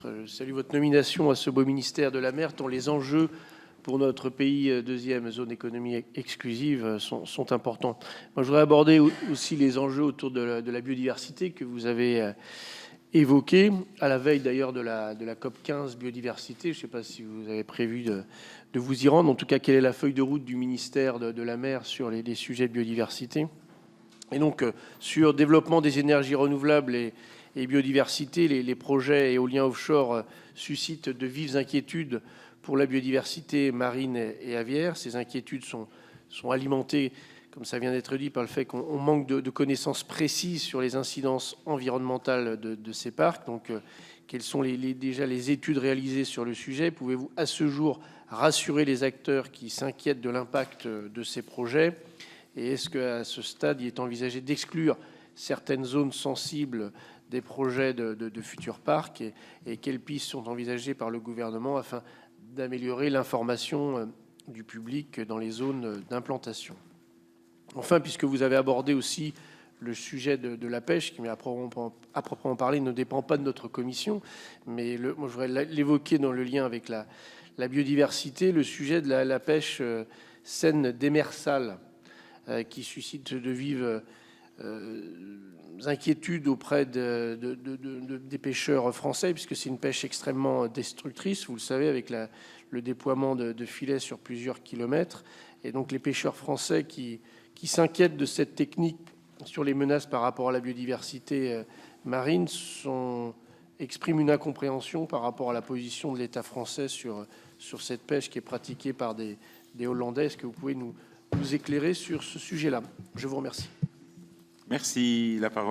Je salue votre nomination à ce beau ministère de la mer, tant les enjeux pour notre pays, deuxième zone économique exclusive, sont importants. Moi, je voudrais aborder aussi les enjeux autour de la biodiversité que vous avez évoqués, à la veille d'ailleurs de la COP 15 biodiversité. Je ne sais pas si vous avez prévu de vous y rendre. En tout cas, quelle est la feuille de route du ministère de la mer sur les sujets de biodiversité? Et donc, sur développement des énergies renouvelables et biodiversité, les projets éoliens offshore suscitent de vives inquiétudes pour la biodiversité marine et aviaire. Ces inquiétudes sont alimentées, comme ça vient d'être dit, par le fait qu'on manque de connaissances précises sur les incidences environnementales de ces parcs. Donc, quelles sont déjà les études réalisées sur le sujet? Pouvez-vous, à ce jour, rassurer les acteurs qui s'inquiètent de l'impact de ces projets? Et est-ce qu'à ce stade, il est envisagé d'exclure certaines zones sensibles des projets de futurs parcs et quelles pistes sont envisagées par le gouvernement afin d'améliorer l'information du public dans les zones d'implantation? Enfin, puisque vous avez abordé aussi le sujet de la pêche, qui, à proprement parler, ne dépend pas de notre commission, mais moi, je voudrais l'évoquer dans le lien avec la biodiversité, le sujet de la pêche saine démersale, qui suscite de vives inquiétudes auprès des pêcheurs français, puisque c'est une pêche extrêmement destructrice, vous le savez, avec le déploiement de filets sur plusieurs kilomètres. Et donc les pêcheurs français qui s'inquiètent de cette technique sur les menaces par rapport à la biodiversité marine expriment une incompréhension par rapport à la position de l'État français sur cette pêche qui est pratiquée par des Hollandais. Est-ce que vous pouvez nous éclairer sur ce sujet-là? Je vous remercie. Merci. La parole